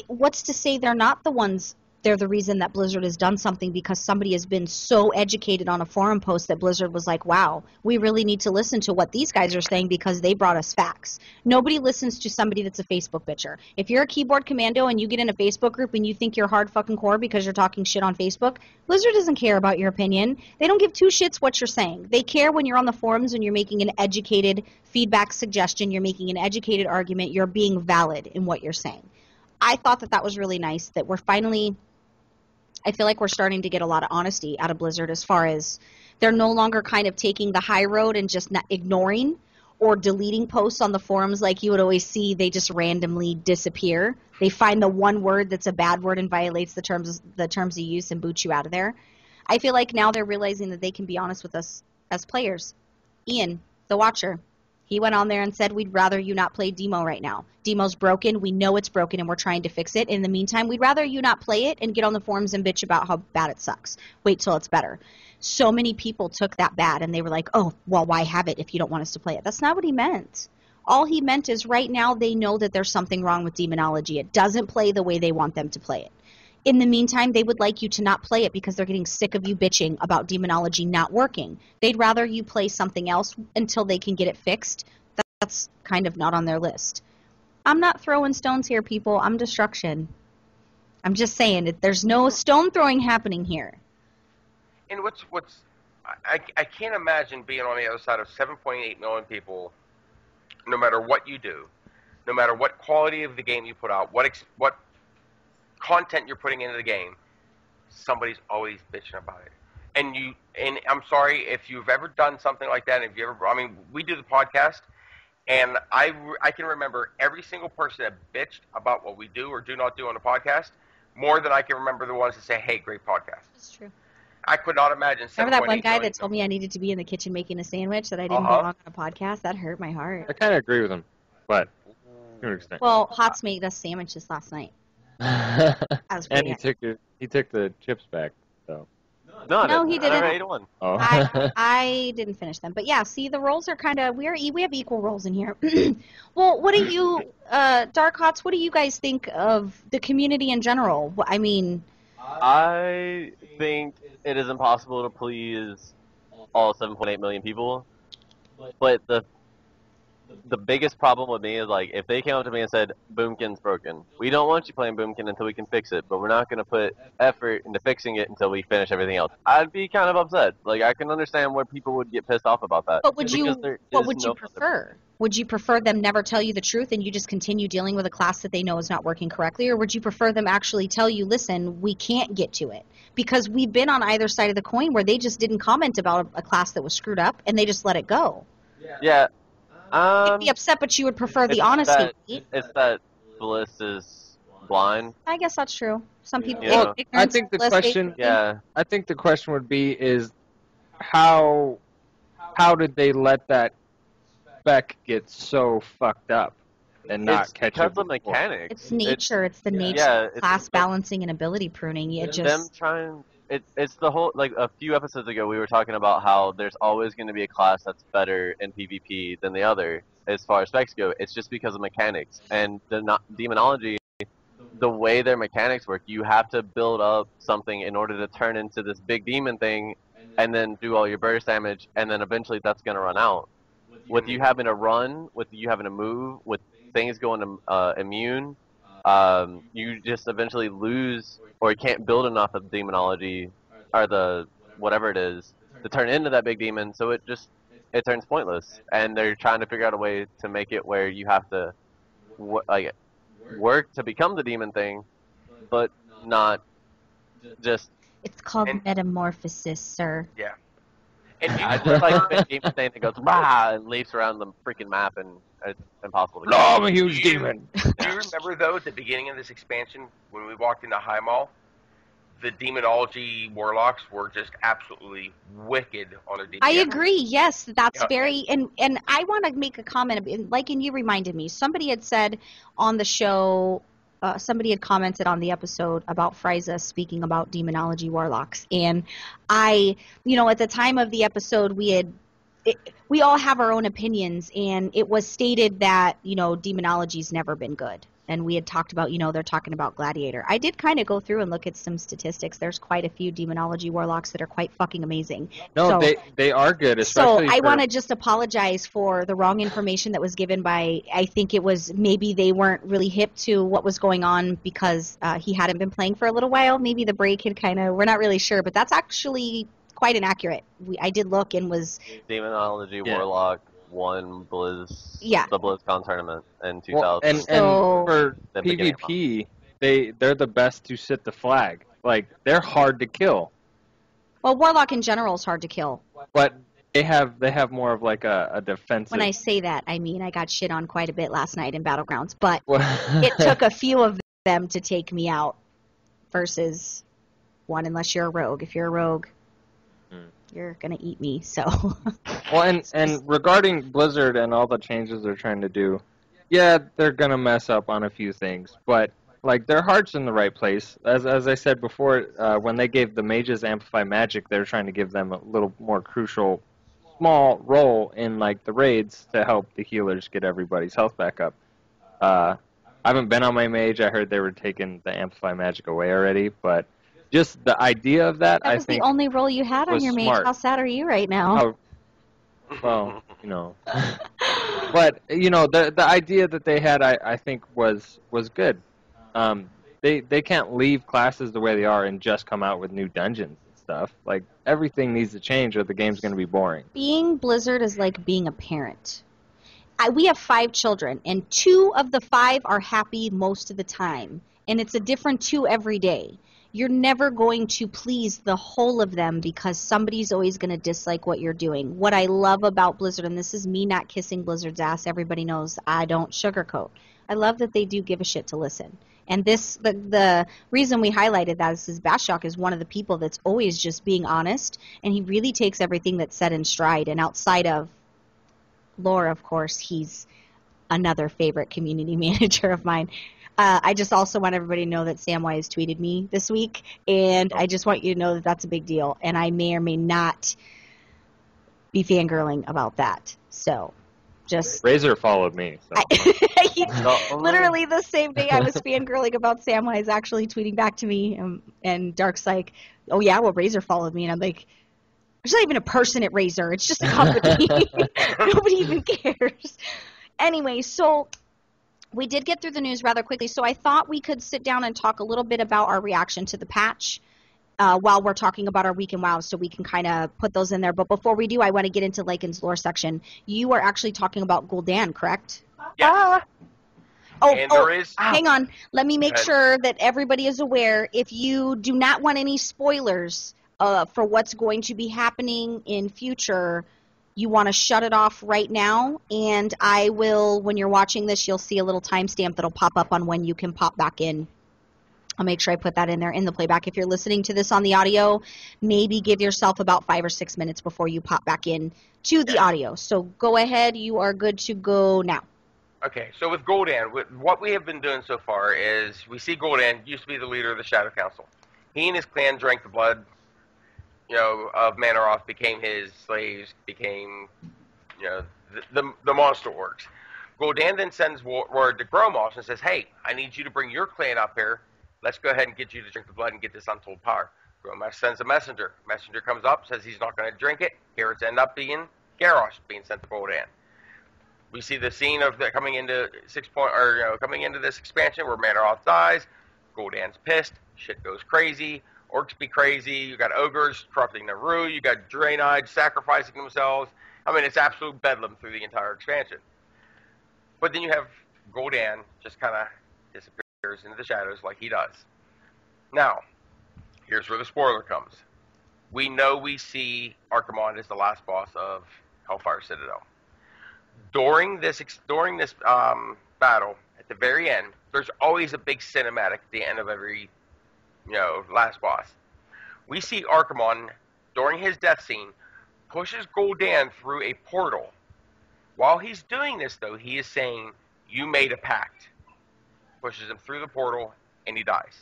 what's to say they're not the ones? They're the reason that Blizzard has done something because somebody has been so educated on a forum post that Blizzard was like, wow, we really need to listen to what these guys are saying because they brought us facts. Nobody listens to somebody that's a Facebook bitcher. If you're a keyboard commando and you get in a Facebook group and you think you're hard fucking core because you're talking shit on Facebook, Blizzard doesn't care about your opinion. They don't give two shits what you're saying. They care when you're on the forums and you're making an educated feedback suggestion, you're making an educated argument, you're being valid in what you're saying. I thought that was really nice that we're finally... I feel like we're starting to get a lot of honesty out of Blizzard as far as they're no longer kind of taking the high road and just not ignoring or deleting posts on the forums like you would always see. They just randomly disappear. They find the one word that's a bad word and violates the terms of use and boot you out of there. I feel like now they're realizing that they can be honest with us as players. Ian, the Watcher, he went on there and said, we'd rather you not play Demo right now. Demo's broken. We know it's broken, and we're trying to fix it. In the meantime, we'd rather you not play it and get on the forums and bitch about how bad it sucks. Wait till it's better. So many people took that bad, and they were like, oh, well, why have it if you don't want us to play it? That's not what he meant. All he meant is right now they know that there's something wrong with Demonology. It doesn't play the way they want them to play it. In the meantime, they would like you to not play it because they're getting sick of you bitching about Demonology not working. They'd rather you play something else until they can get it fixed. That's kind of not on their list. I'm not throwing stones here, people. I'm destruction. I'm just saying that there's no stone throwing happening here. And I can't imagine being on the other side of 7.8 million people, no matter what you do, no matter what quality of the game you put out, what content you're putting into the game, somebody's always bitching about it. And I'm sorry if you've ever done something like that. If you ever, I mean, we do the podcast, and I can remember every single person that bitched about what we do or do not do on the podcast more than I can remember the ones that say, "Hey, great podcast." That's true. I could not imagine. Remember that one guy that told me I needed to be in the kitchen making a sandwich that I didn't belong on a podcast? That hurt my heart. I kind of agree with him, but to an extent. Well, Hots made us sandwiches last night. And he took the chips back, so. No, he didn't. I ate one. Oh. I didn't finish them. But yeah, see, the roles are kind of, we have equal roles in here. Well, what do you, Dark Hots, what do you guys think of the community in general? I mean... I think it is impossible to please all 7.8 million people, but the biggest problem with me is, like, if they came up to me and said, Boomkin's broken, we don't want you playing Boomkin until we can fix it, but we're not going to put effort into fixing it until we finish everything else, I'd be kind of upset. Like, I can understand where people would get pissed off about that. But what would you prefer? Would you prefer them never tell you the truth and you just continue dealing with a class that they know is not working correctly, or would you prefer them actually tell you, listen, we can't get to it? Because we've been on either side of the coin where they just didn't comment about a class that was screwed up and they just let it go. Yeah. You'd be upset, but you would prefer the honesty. It's that Bliss is blind. I guess that's true. Some people. Yeah. I think the question. Yeah. I think the question would be is how did they let that spec get so fucked up and not catch up? Because of mechanics. It's nature. It's the nature of class balancing and ability pruning. It's the whole, like, a few episodes ago we were talking about how there's always going to be a class that's better in PvP than the other as far as specs go. It's just because of mechanics. And Demonology, the way their mechanics work, you have to build up something in order to turn into this big demon thing and then do all your burst damage, and then eventually that's going to run out. With you having to run, with you having to move, with things going immune, you just eventually lose, or you can't build enough of Demonology, or the whatever it is, to turn into that big demon, so it turns pointless. And they're trying to figure out a way to make it where you have to work to become the demon thing, but not just... It's called metamorphosis, sir. Yeah. I just like the demon thing that goes rah and leaps around the freaking map, and it's impossible to No, I'm a huge demon. Do you remember, though, at the beginning of this expansion, when we walked into Highmaul, the Demonology Warlocks were just absolutely wicked on their DPS. I agree, yes, that's very, and I want to make a comment, like, and you reminded me, somebody had said on the show, somebody had commented on the episode about Frieza speaking about Demonology Warlocks, and at the time of the episode, we all have our own opinions, and it was stated that, Demonology's never been good. and we had talked about, they're talking about Gladiator. I did kind of go through and look at some statistics. There's quite a few Demonology Warlocks that are quite fucking amazing. No, they are good, especially So I want to just apologize for the wrong information that was given by, I think it was maybe they weren't really hip to what was going on because he hadn't been playing for a little while. Maybe the break had we're not really sure, but that's actually quite inaccurate. I did look and was... Demonology Warlock won the BlizzCon tournament in 2000. Well, and for PvP, they're the best to sit the flag. Like, they're hard to kill. Well, Warlock in general is hard to kill. But they have more of like a defensive... When I say that, I mean I got shit on quite a bit last night in Battlegrounds, but it took a few of them to take me out versus one, unless you're a rogue. If you're a rogue, you're going to eat me, so... Well, and regarding Blizzard and all the changes they're trying to do, yeah, they're going to mess up on a few things, but, like, their heart's in the right place. As I said before, when they gave the mages Amplify Magic, they were trying to give them a little more crucial, small role in, like, the raids to help the healers get everybody's health back up. I haven't been on my mage. I heard they were taking the Amplify Magic away already, but... Just the idea of that, I think, was the only role you had on your mage. Smart. How sad are you right now? Well, But, the idea that they had, I think, was good. They can't leave classes the way they are and just come out with new dungeons and stuff. Like, everything needs to change or the game's going to be boring. Being Blizzard is like being a parent. We have 5 children, and 2 of the 5 are happy most of the time. And it's a different 2 every day. You're never going to please the whole of them because somebody's always going to dislike what you're doing. What I love about Blizzard, and this is me not kissing Blizzard's ass, everybody knows I don't sugarcoat. I love that they do give a shit to listen. And the reason we highlighted that is Bashok is one of the people that's always just being honest, and he really takes everything that's said in stride. And outside of lore, of course, he's another favorite community manager of mine. I just also want everybody to know that Samwise tweeted me this week, and I just want you to know that that's a big deal, and I may or may not be fangirling about that. So, just... Razor followed me. So. Literally the same day I was fangirling about Samwise actually tweeting back to me, and Dark's like, oh yeah, well, Razor followed me, and I'm like, there's not even a person at Razor, it's just a company. Nobody even cares. Anyway, so... We did get through the news rather quickly, so I thought we could sit down and talk a little bit about our reaction to the patch while we're talking about our week in WoW, so we can kind of put those in there. But before we do, I want to get into Lycan's lore section. You are actually talking about Gul'dan, correct? Yeah. Hang on. Let me make sure that everybody is aware. If you do not want any spoilers for what's going to be happening in future, you want to shut it off right now, and I will, when you're watching this, you'll see a little timestamp that'll pop up on when you can pop back in. I'll make sure I put that in there in the playback. If you're listening to this on the audio, maybe give yourself about 5 or 6 minutes before you pop back in to the audio. So go ahead. You are good to go now. Okay, so with Gul'dan, what we have been doing so far is we see Gul'dan used to be the leader of the Shadow Council. He and his clan drank the blood of Manaroth, became his slaves, became, the monster orcs. Gul'dan then sends word to Gromos and says, hey, I need you to bring your clan up here. Let's go ahead and get you to drink the blood and get this untold power. Gromos sends a messenger. Messenger comes up, says he's not going to drink it. Here it's end up being Garrosh being sent to Gul'dan. We see the scene of coming into coming into this expansion where Manaroth dies. Gul'dan's pissed. Shit goes crazy. Orcs be crazy. You got ogres corrupting Naru. You got Draenei sacrificing themselves. I mean, it's absolute bedlam through the entire expansion. But then you have Gul'dan just kind of disappears into the shadows like he does. Now, here's where the spoiler comes. We know we see Archimonde as the last boss of Hellfire Citadel. During this battle, at the very end, there's always a big cinematic at the end of every last boss. We see Archimonde, during his death scene, pushes Gul'dan through a portal. While he's doing this, though, he is saying, you made a pact. Pushes him through the portal, and he dies.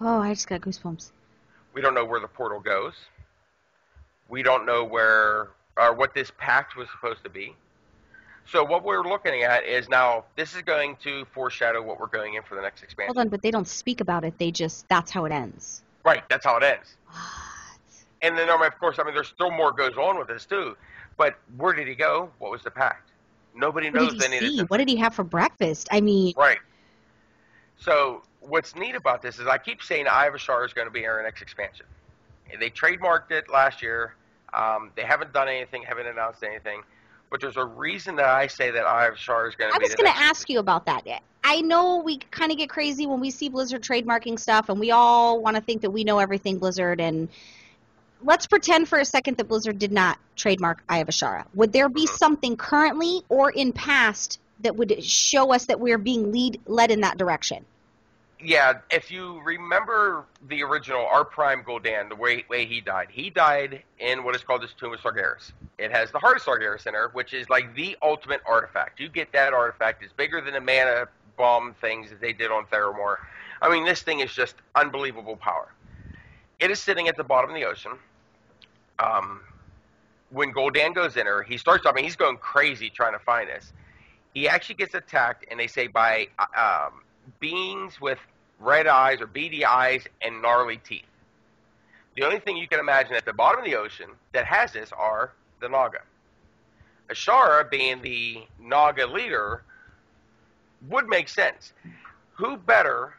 Oh, I just got goosebumps. We don't know where the portal goes. We don't know where or what this pact was supposed to be. So what we're looking at is now, this is going to foreshadow what we're going in for the next expansion. Hold on, but they don't speak about it. They just, that's how it ends. Right, that's how it ends. What? And then, of course, I mean, there's still more goes on with this, too. But where did he go? What was the pact? Nobody knows any of this. What did he have for breakfast? I mean... Right. So what's neat about this is I keep saying Eye of Ashar is going to be our next expansion. They trademarked it last year. They haven't done anything, haven't announced anything. But there's a reason that I say that Eye of Ashar is going to be the next. I was going to ask you about that. I know we kind of get crazy when we see Blizzard trademarking stuff, and we all want to think that we know everything Blizzard. And let's pretend for a second that Blizzard did not trademark Eye of Ashara. Would there be something currently or in past that would show us that we're being led in that direction? Yeah, if you remember the original R Prime Gul'dan, the way he died in what is called this Tomb of Sargeras. It has the Heart of Sargeras in her, which is like the ultimate artifact. You get that artifact, it's bigger than the mana bomb things that they did on Theramore. I mean, this thing is just unbelievable power. It is sitting at the bottom of the ocean. When Gul'dan goes in her, he's going crazy trying to find this. He actually gets attacked, and they say by beings with red eyes or beady eyes and gnarly teeth. The only thing you can imagine at the bottom of the ocean that has this are the Naga. Ashara, being the Naga leader, would make sense. Who better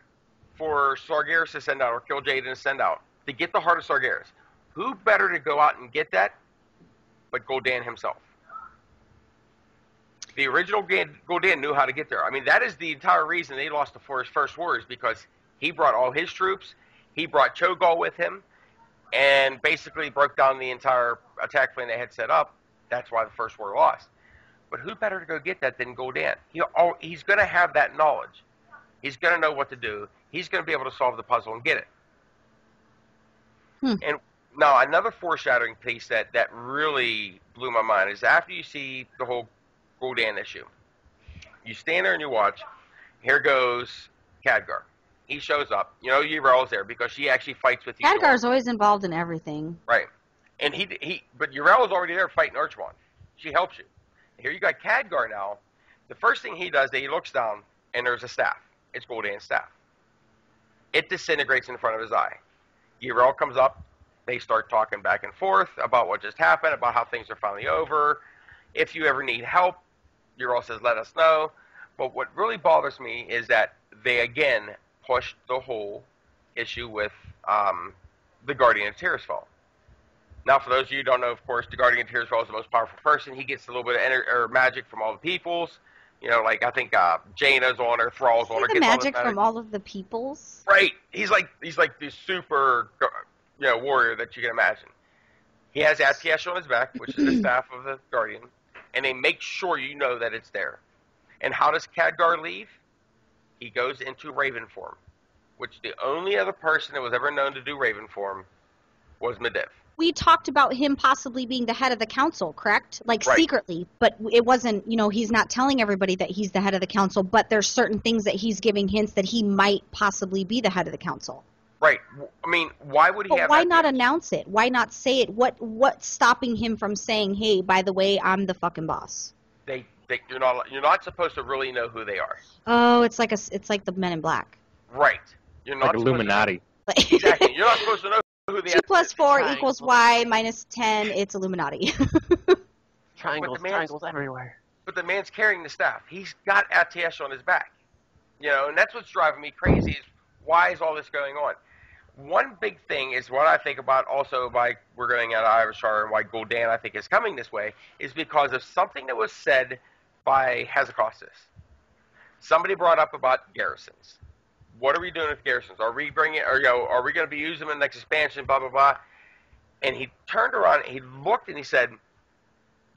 for Sargeras to send out, or Kil'jaeden to send out, to get the Heart of Sargeras? Who better to go out and get that but Gul'dan himself? The original Gul'dan knew how to get there. I mean, that is the entire reason they lost the first war, is because he brought all his troops, he brought Cho'Gall with him, and basically broke down the entire attack plan they had set up. That's why the first war lost. But who better to go get that than Gul'dan? He's going to have that knowledge. He's going to know what to do. He's going to be able to solve the puzzle and get it. And now, another foreshadowing piece that really blew my mind is after you see the whole Gul'dan issue, you stand there and you watch. Here goes Khadgar. He shows up. You know, Yrel's there because she actually fights with you. Khadgar's always involved in everything. Right. And but Yrel's already there fighting Archmon. She helps you. Here you got Khadgar now. The first thing he does, he looks down, and there's a staff. It's Gul'dan's staff. It disintegrates in front of his eye. Yrel comes up. They start talking back and forth about what just happened, about how things are finally over. If you ever need help, Yrel says, let us know. But what really bothers me is that they, again, pushed the whole issue with the Guardian of Tirisfal. Now, for those of you who don't know, of course, the Guardian of Tirisfal is the most powerful person. He gets a little bit of magic from all the peoples. You know, like, I think Jaina's on her, Thrall's on her. The magic from all of the peoples? Right. He's like the super, warrior that you can imagine. He has Atiesh on his back, which is the staff of the Guardian, and they make sure you know that it's there. And how does Khadgar leave? He goes into Raven form, which the only other person that was ever known to do Raven form was Medivh. We talked about him possibly being the head of the council, correct? Like, right. Secretly, but it wasn't, he's not telling everybody that he's the head of the council, but there's certain things that he's giving hints that he might possibly be the head of the council. Right. I mean, why would he have why that not pitch? announce it? Why not say it? What's stopping him from saying, hey, by the way, I'm the fucking boss? You're not supposed to really know who they are. Oh, it's like the Men in Black. Right. You're not Like Illuminati. Exactly. You're not supposed to know who the 2 + 4 = Y - 10. It's Illuminati. Triangles everywhere. But the man's carrying the staff. He's got Atiesh on his back. And that's what's driving me crazy is why is all this going on? One big thing is what I think about also why we're going out of Eye of Ashara and why Gul'dan I think is coming this way is because of something that was said by Hezekiah. Somebody brought up about garrisons. What are we doing with garrisons? Are we bringing, are we going to be using them in the next expansion? Blah blah blah. And he turned around, he looked, and he said,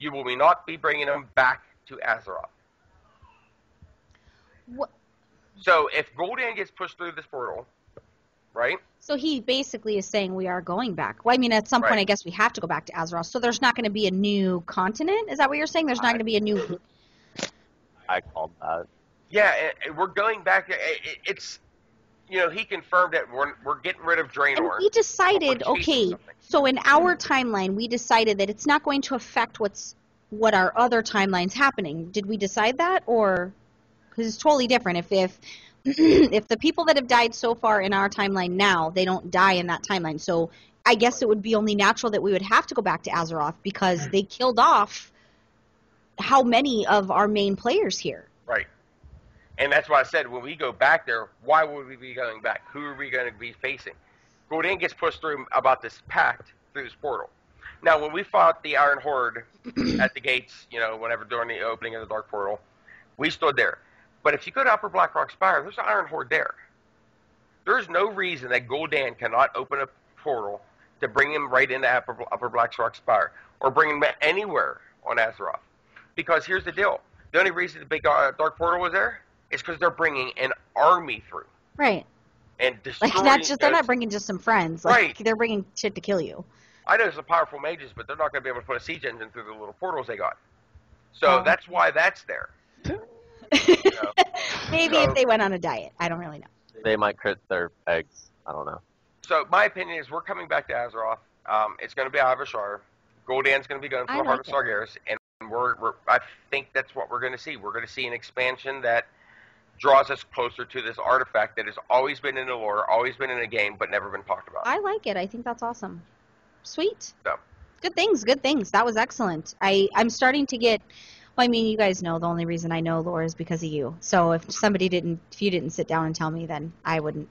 "You will not be bringing them back to Azeroth." What? So if Gul'dan gets pushed through this portal, right? So he basically is saying we are going back. Well, I mean, at some point, I guess we have to go back to Azeroth. So there's not going to be a new continent? Is that what you're saying? There's not going to be a new... I called that. Yeah, we're going back. It's, he confirmed that we're getting rid of Draenor. And we decided, okay, so in our timeline, we decided that it's not going to affect what's what our other timeline's happening. Did we decide that, or because it's totally different? If if the people that have died so far in our timeline now, they don't die in that timeline. So I guess it would be only natural that we would have to go back to Azeroth because they killed off how many of our main players here. Right. And that's why I said when we go back there, why would we be going back? Who are we going to be facing? Gul'dan gets pushed through about this pact through this portal. Now, when we fought the Iron Horde at the gates, whenever during the opening of the Dark Portal, we stood there. But if you go to Upper Blackrock Spire, there's an Iron Horde there. There's no reason that Gul'dan cannot open a portal to bring him right into Upper Blackrock Spire or bring him anywhere on Azeroth. Because here's the deal. The only reason the big Dark Portal was there is because they're bringing an army through. Right. And destroying... Like, not just, they're not bringing just some friends. Like, right. They're bringing shit to kill you. I know some powerful mages, but they're not going to be able to put a siege engine through the little portals they got. So that's why that's there. Maybe if they went on a diet. I don't really know. They might crit their eggs. I don't know. So my opinion is we're coming back to Azeroth. It's going to be Avashar. Gul'dan's going to be going for the Heart of Sargeras, and I think that's what we're going to see. We're going to see an expansion that draws us closer to this artifact that has always been in the lore, always been in a game, but never been talked about. I like it. I think that's awesome. Sweet. So. Good things. Good things. That was excellent. I'm starting to get. Well, I mean, you guys know the only reason I know lore is because of you. So if you didn't sit down and tell me, then I wouldn't.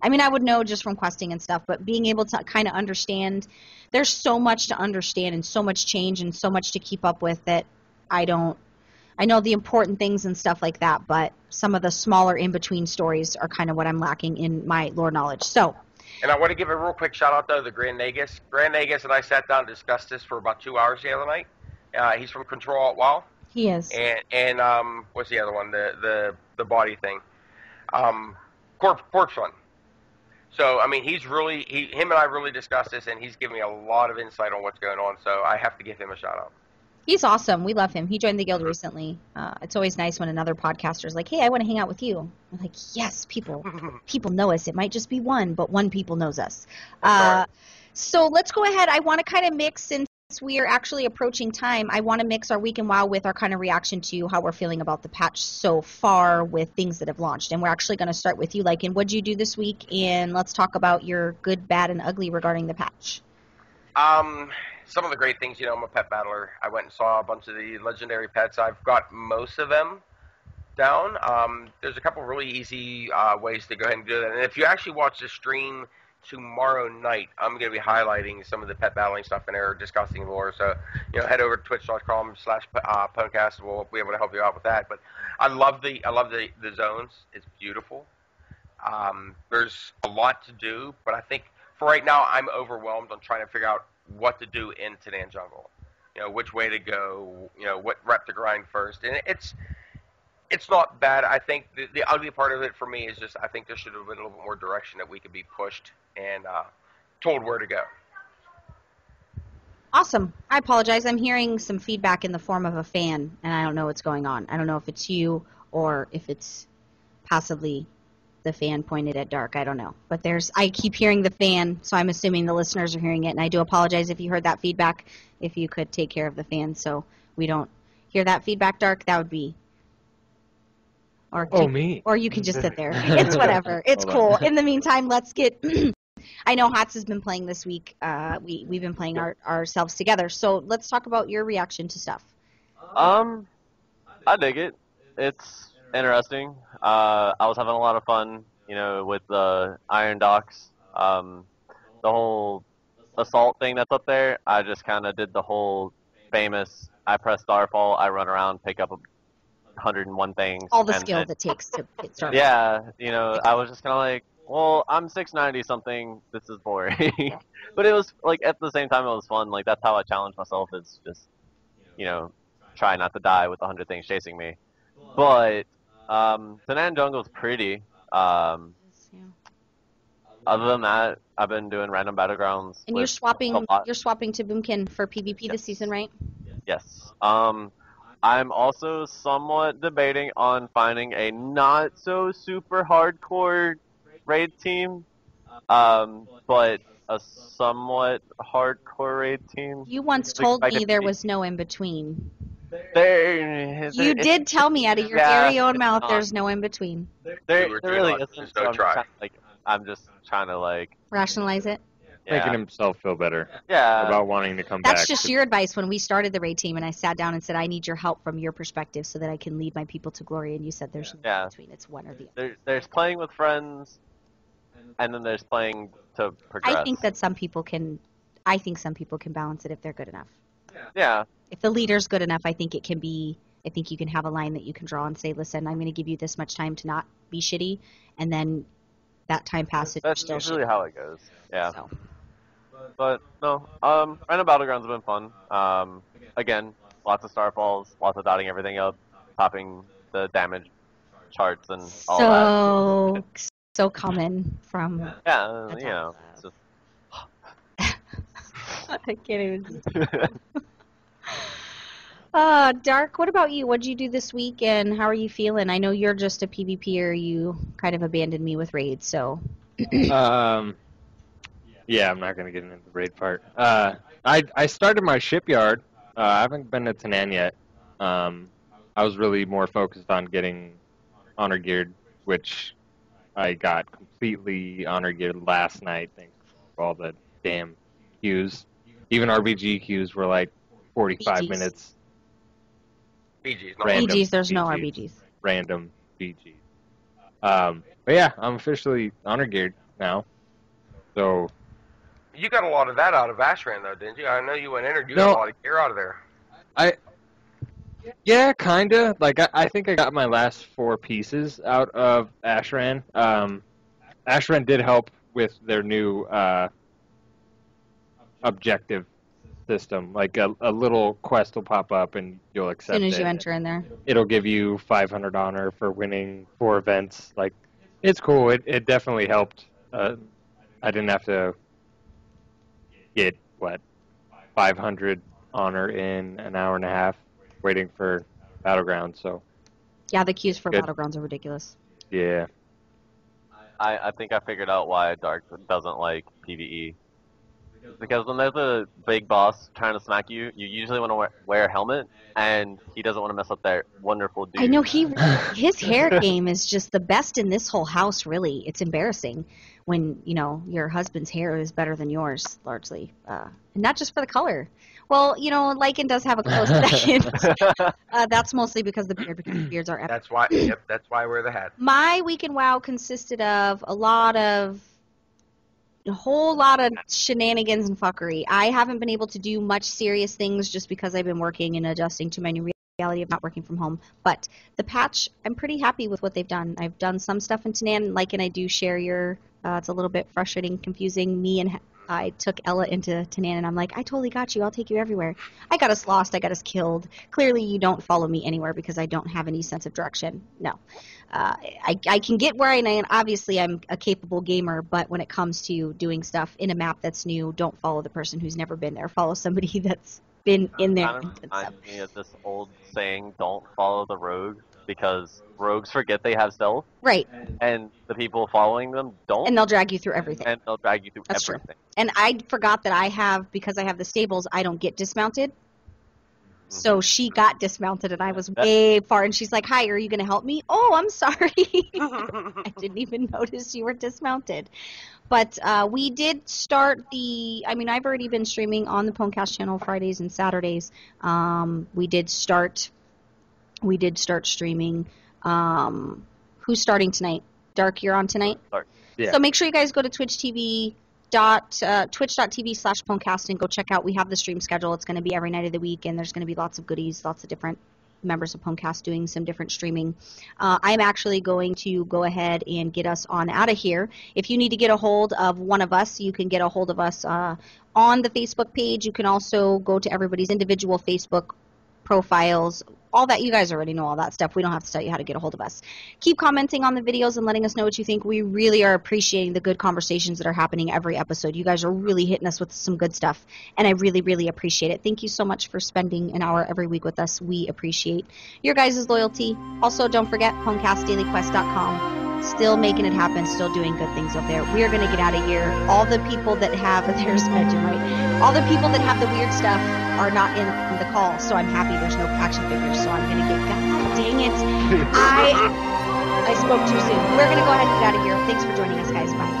I mean, I would know just from questing and stuff, but being able to kind of understand, there's so much to understand and so much change and so much to keep up with that I know the important things and stuff like that, but some of the smaller in-between stories are kind of what I'm lacking in my lore knowledge. So. And I want to give a real quick shout out though to Grand Nagus. Grand Nagus and I sat down and discussed this for about 2 hours the other night. He's from Control Alt WoW. He is. And what's the other one? The body thing. Corpse One. So I mean, him and I really discussed this, and he's given me a lot of insight on what's going on. So I have to give him a shout out. He's awesome. We love him. He joined the guild recently. It's always nice when another podcaster's like, "Hey, I want to hang out with you." I'm like, "Yes, people know us. It might just be one, but one people knows us." So let's go ahead. I want to kind of mix, since we are actually approaching time, I want to mix our Week in WoW with our kind of reaction to how we're feeling about the patch so far with things that have launched. And we're actually going to start with you, Lycan. What'd you do this week? And let's talk about your good, bad, and ugly regarding the patch. Some of the great things, I'm a pet battler. I went and saw a bunch of the legendary pets. I've got most of them down. There's a couple really easy ways to go ahead and do that. And if you actually watch the stream tomorrow night, I'm going to be highlighting some of the pet battling stuff in there, discussing lore. So, head over to twitch.com/podcast. We'll be able to help you out with that. But I love the zones. It's beautiful. There's a lot to do, but I think for right now, I'm overwhelmed on trying to figure out what to do in Tanan Jungle. Which way to go. What rep to grind first, and it's not bad. I think the ugly part of it for me is just I think there should have been a little bit more direction that we could be pushed and told where to go. Awesome. I apologize. I'm hearing some feedback in the form of a fan, and I don't know what's going on. I don't know if it's you or if it's possibly the fan pointed at Dark. I don't know. But I keep hearing the fan, so I'm assuming the listeners are hearing it, and I do apologize if you heard that feedback. If you could take care of the fan so we don't hear that feedback, Dark, that would be... me. Or you can just sit there. It's whatever. It's cool. In the meantime, let's get... I know Hats has been playing this week. We've been playing ourselves together. So let's talk about your reaction to stuff. I dig it. It's interesting. I was having a lot of fun, with the Iron Docks. The whole assault thing that's up there, I just kind of did the whole famous, I press Starfall, I run around, pick up 101 things. All the skills it takes to hit Starfall. Yeah, I was just kind of like, well, I'm 690 something, this is boring. But it was, like, at the same time, it was fun. Like, that's how I challenge myself, is just, try not to die with 100 things chasing me. But, Tanan Jungle's pretty. Other than that, I've been doing random battlegrounds. And you're swapping to Boomkin for PvP this season, right? Yes. I'm also somewhat debating on finding a not so super hardcore raid team. But a somewhat hardcore raid team. You once told me there was no in between. You did tell me out of your very own mouth there's no in between. There really isn't. There's So no try. I'm just trying to Rationalize it. Making himself feel better Yeah. about wanting to come back. That's just your advice when we started the raid team and I sat down and said, I need your help from your perspective so that I can lead my people to glory. And you said there's no in between. It's one or the other. There's playing with friends, and then there's playing to progress. I think that some people can balance it if they're good enough. Yeah. If the leader's good enough, I think you can have a line that you can draw and say, listen, I'm going to give you this much time to not be shitty. And then that time passes. That's still usually shitty. how it goes. Yeah. So. But no, random battlegrounds have been fun. Again, lots of starfalls, lots of dotting everything up, topping the damage charts and all that. So common from. Yeah, you know. It's just... I can't even. Dark, what about you? What did you do this week and how are you feeling? I know you're just a PvPer. You kind of abandoned me with raids, so. Yeah, I'm not going to get into the raid part. I started my shipyard. I haven't been to Tanan yet. I was really more focused on getting honor geared, which I got completely honor geared last night thanks to all the damn queues. Even RBG queues were like 45 BGs. minutes. BGs, BGs, there's no RBGs. Random BGs. But yeah, I'm officially honor geared now. So... You got a lot of that out of Ashran, though, didn't you? I know you went in, or you got a lot of gear out of there. Yeah, kinda. Like, I think I got my last 4 pieces out of Ashran. Ashran did help with their new objective system. Like, a little quest will pop up, and you'll accept it. As soon as you enter in there. It'll give you 500 honor for winning 4 events. Like, it's cool. It definitely helped. I didn't have to get 500 honor in an hour and a half waiting for Battlegrounds, so yeah, the queues for good. Battlegrounds are ridiculous. Yeah. I think I figured out why Dark doesn't like PvE. Because when there's a big boss trying to smack you, you usually want to wear a helmet, and he doesn't want to mess up that wonderful dude. I know his hair game is just the best in this whole house, really. It's embarrassing when, your husband's hair is better than yours, largely. And not just for the color. Well, Lycan does have a close second. That's mostly because the beard, because the beards are epic. That's why I wear the hat. My week in WoW consisted of a whole lot of shenanigans and fuckery. I haven't been able to do much serious things just because I've been working and adjusting to my new reality of not working from home. But the patch, I'm pretty happy with what they've done. I've done some stuff in Tanan, and I do share your, it's a little bit frustrating, confusing. I took Ella into Tanan, and I'm like, I totally got you. I'll take you everywhere. I got us lost. I got us killed. Clearly, you don't follow me anywhere because I don't have any sense of direction. No. I can get where I am. Obviously, I'm a capable gamer, but when it comes to doing stuff in a map that's new, don't follow the person who's never been there. Follow somebody that's been in there. Kind of reminds me of this old saying, don't follow the rogue, because rogues forget they have stealth. Right. And the people following them don't. And they'll drag you through everything. And they'll drag you through That's everything. True. And I forgot that because I have the stables, I don't get dismounted. So she got dismounted, and I was way far, and she's like, hi, are you going to help me? Oh, I'm sorry. I didn't even notice you were dismounted. But we did start I've already been streaming on the Pwnecast channel Fridays and Saturdays. We did start streaming. Who's starting tonight? Dark, you're on tonight? Dark. Yeah. So make sure you guys go to twitch.tv/Pwnecast and go check out. We have the stream schedule. It's going to be every night of the week, and there's going to be lots of goodies, lots of different members of Pwnecast doing some different streaming. I'm actually going to go ahead and get us on out of here. If you need to get a hold of one of us, you can get a hold of us on the Facebook page. You can also go to everybody's individual Facebook profiles, all that. You guys already know all that stuff. We don't have to tell you how to get a hold of us. Keep commenting on the videos and letting us know what you think. We really are appreciating the good conversations that are happening every episode. You guys are really hitting us with some good stuff, and I really, really appreciate it. Thank you so much for spending an hour every week with us. We appreciate your guys' loyalty. Also, don't forget, PwnecastDailyQuest.com. still making it happen, still doing good things over there. We are going to get out of here. All the people that have, there's Mention, right? All the people that have the weird stuff are not in the call, so I'm happy there's no action figures, so I'm going to get, God dang it. I spoke too soon. We're going to go ahead and get out of here. Thanks for joining us, guys. Bye.